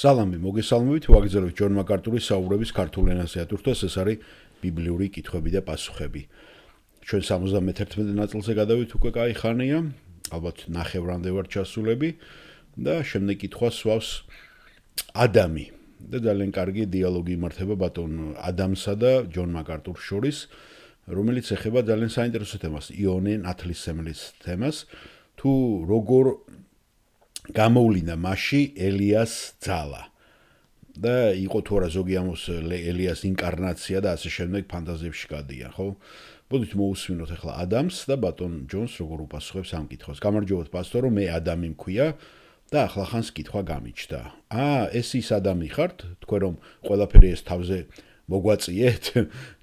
სალამი, მოგესალმებით, ვაგრძელებთ ჯონ მაკარტურის საუბრების ქართულ ენაზე ატვირთვას, ეს არის ბიბლიური კითხვები და პასუხები. ჩვენ 71 ნაწილზე გადავით უკვე კაი ხანია, ალბათ ნახევრამდე ვარ ჩასულები და შემდეგ კითხვას ვავს ადამი. და ძალიან კარგი დიალოგი იმართება ბატონ ადამსა და ჯონ მაკარტურს შორის, რომელიც ეხება ძალიან საინტერესო თემას, იონე ნათლისმცემლის თემას, თუ როგორ გამოვლინდა მასში ელიას ძალა. და იყო თუ არა ზოგი ამოს ელიას ინკარნაცია და ასე შემდეგ ფანტაზიებში გადიან, ხო? მოდით მოусმინოთ ახლა ადამს და ბატონ ჯონს როგორ უპასუხებს ამ კითხვას. გამარჯობათ პასტორო, მე ადამი მქვია და ახლა ხანს კითხვა გამიჩნდა. ეს ის ადამი ხართ, თქვენ რომ ყველაფერი ეს თავზე მოგვაწიეთ?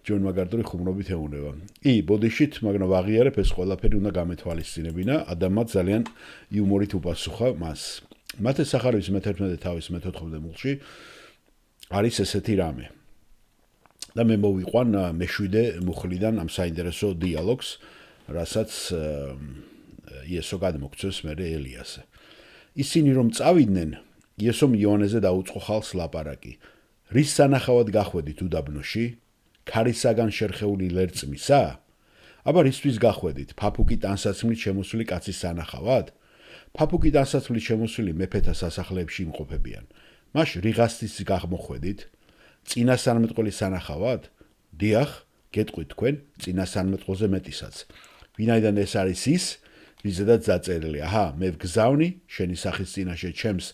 ჯონ მაკარტური ხუმრობით ეუბნება. ბოდიშით, მაგრამ ვაღიარებ ეს ყველაფერი უნდა გამეთვალისწინებინა, ადამმა ძალიან იუმორით უპასუხა მას. მათე სახარების მე-11 თავის მე-14 მუხლში არის ესეთი რამე. და მე მოვიყვან მე-7 მუხლიდან ამ საინტერესო დიალოგს, რასაც იესო გადმოგცეს მერე ელიასზე. ისინი რომ წავიდნენ, იესომ იონეზე დაუწყო ხალხს ლაპარაკი. რის სანახავად გახვედით უდაბნოში? ქარისაგან შერხეული ლერწმისა? აბა რისთვის გახვედით? ფაფუკი ტანსაცმლით შემოსული კაცის სანახავად? ფაფუკი ტანსაცმლით შემოსული მეფეთა სასახლეებში იმყოფებიან. მაშ რიღასთვის გამოხვედით? წინასწარმეტყველის სანახავად? დიახ, გეტყვით თქვენ, წინასწარმეტყველზე მეტისაც. ვინაიდან ეს არის ის, ვიზედაც დაწერილი. მე ვგზავნი შენი სახის წინაშე ჩემს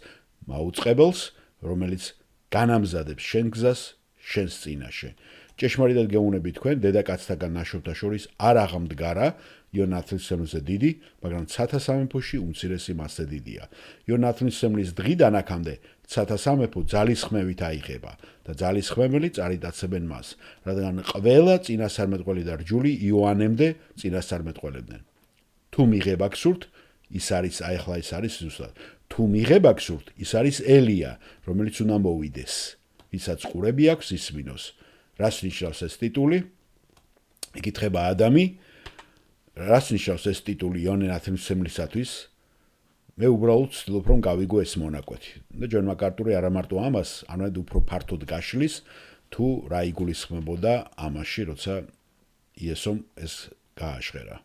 მაუწყებელს, რომელიც განამზადებს შენ გზას შენს წინაშე. ჭეშმარიტად გეუბნები თქვენ, დედაკაცთაგან ნაშობთა შორის არ აღმდგარა იონათლისმცემელზე დიდი, მაგრამ ცათა სამეფოში უმცირესი მასზე დიდია. იონათლისმცემლის დღიდან აქამდე ცათა სამეფო ძალისხმევით აიღება და ძალისხმეველი წარიდაცებენ მას, რადგან ყველა წინასწარმეტყველი და რჯული იოანემდე წინასწარმეტყველებდნენ. თუ მიღება გსურთ, ის არის ახლა ის არის ზუსტად. თუ მიღება გსურთ, ის არის ელია, რომელიც უნდა მოვიდეს, ვისაც ყურები აქვს ისმინოს. რას ნიშნავს ეს ტიტული? იკითხება ადამი. რას ნიშნავს ეს ტიტული იონე ნათლისმცემლისათვის? მე უბრალოდ ვცდილობ რომ გავიგო ეს მონაკვეთი. და ჯონ მაკარტური არა მარტო ამას, არამედ უფრო ფართოდ გაშლის, თუ რა იგულისხმებოდა ამაში, როცა იესომ ეს გააშღერა.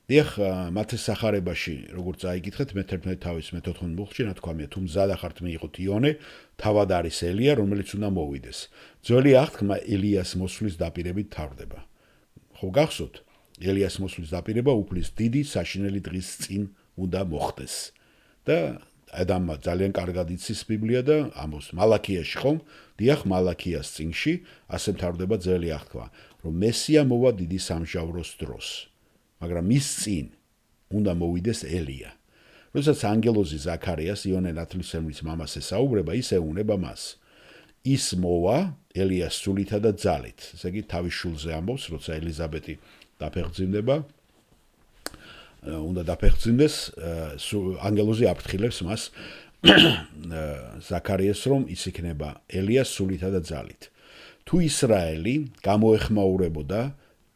დიახ, მათეს სახარებაში, როგორც აიკითხეთ, მე-11 თავის მე-14 მუხლში, ნათქვამია, თუ მზადა ხართ მიიღოთ იონე, თავად არის ელია, რომელიც უნდა მოვიდეს. ძველი აღთქმა ელიას მოსვლის დაპირებით თავდება. ხო გახსოვთ? ელიას მოსვლის დაპირება უფლის დიდი საშინელი დღის წინ უნდა მოხდეს. და ადამმა ძალიან კარგად იცის ბიბლია და ამბობს მალაქიაში ხომ? დიახ, მალაქიას წინში ასე მთავრდება ძველი აღთქმა, რომ მესია მოვა დიდი სამჟავროს დროს. მაგრამ მის წინ უნდა მოვიდეს ელია. როდესაც ანგელოზი ზაქარიას იონე ნათლისმცემლის მამას ესაუბრება, ის ეუბნება მას. ის მოვა ელიას სულითა და ძალით. ესე იგი თავის შულზე ამბობს, როცა ელიზაბეტი დაფეხმძიმდება, უნდა დაფეხმძიმდეს, ანგელოზი აფრთხილებს მას ზაქარიას, რომ ის იქნება ელიას სულითა და ძალით. თუ ისრაელი გამოეხმაურებოდა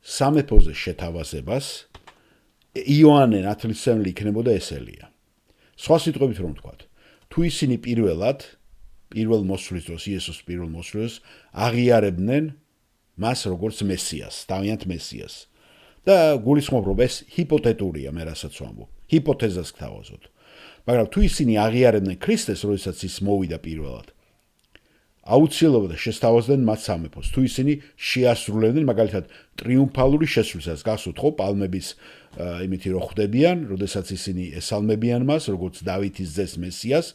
სამეფოზე შეთავაზებას, იოანე ნათლისმცემელი იქნებოდა ეს ელია. სხვა სიტყვებით რომ ვთქვათ, თუ ისინი პირველ მოსვლის დროს, იესოს პირველ მოსვლის აღიარებდნენ მას როგორც მესიას, თავიანთ მესიას. და გულისხმობ, რომ ეს ჰიპოთეტურია, მე რასაც ვამბობ, ჰიპოთეზას გთავაზობთ. მაგრამ თუ ისინი აღიარებდნენ ქრისტეს, როდესაც ის მოვიდა პირველად, აუცილებლად შესთავაზდნენ მათ სამეფოს. თუ ისინი შეასრულებდნენ მაგალითად ტრიუმფალური შესვლისას, გახსოვთ ხო, პალმების იმითი რო ხვდებიან, როდესაც ისინი ესალმებიან მას, როგორც დავითის ძეს მესიას,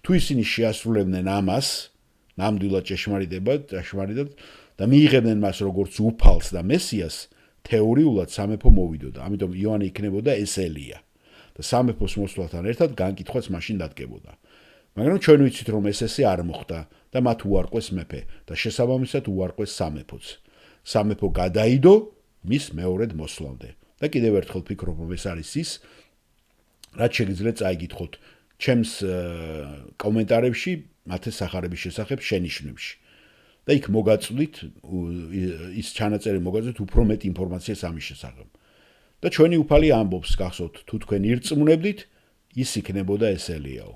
თუ ისინი შეასრულებდნენ ამას, ნამდვილად ჭეშმარიტად და მიიღებდნენ მას როგორც უფალს და მესიას, თეორიულად სამეფო მოვიდოდა. ამიტომ იონე იქნებოდა ეს ელია. და სამეფოს მოსვლასთან ერთად განკითხვაც მაშინ დადგებოდა. მაგრამ ჩვენ ვიცით, რომ ესე არ მოხდა და მათ უარყვეს მეფე და შესაბამისად უარყვეს სამეფოც. სამეფო გადაიდო მის მეორედ მოსვლამდე. და კიდევ ერთხელ ფიქრობ, რომ ეს არის ის, რაც შეგიძლიათ წაიგითხოთ ჩემს კომენტარებში მათეს სახარების შესახებ შენიშვნებში. და იქ მოგაწვდით ის ჩანაწერი მოგაწვდით უფრო მეტ ინფორმაციას ამის შესახებ. და ჩვენი უფალი ამბობს, გახსოვთ, თუ თქვენ ირწმუნებდით, ის იქნებოდა ეს ელიაო.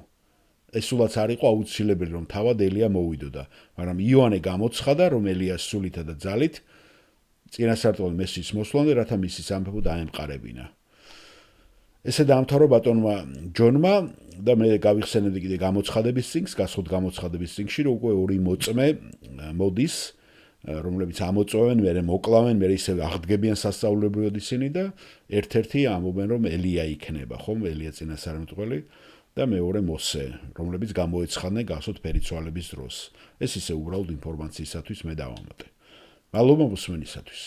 ესულაც არ იყო აუცილებელი რომ თავად ელია მოვიდოდა, მაგრამ იოანე გამოცხადა რომ ელიას სულითა და ძალით წინასწარმეტყველი მესიის მოსვლამდე რათა მისი სამეფო დაემყარებინა. ესე დაამთავრა ბატონმა ჯონმა და მე გავიხსენებდი კიდე გამოცხადების წიგნს, გასხოთ გამოცხადების წიგნში, რომ უკვე ორი მოწმე მოდის, რომლებიც ამოწევენ, მერე მოკლავენ, მერე ისევ აღდგებიან სასწაულებრივად ისინი და ერთ-ერთი ამბობენ რომ ელია იქნება, ხომ, ელია წინასწარმეტყველი და მეორე მოსე, რომლებიც გამოეცხადნენ გასვოთ ფერიცვალების დროს. ეს ისე უბრალოდ ინფორმაციისათვის მე დავამატე. მადლობა მოსმენისათვის.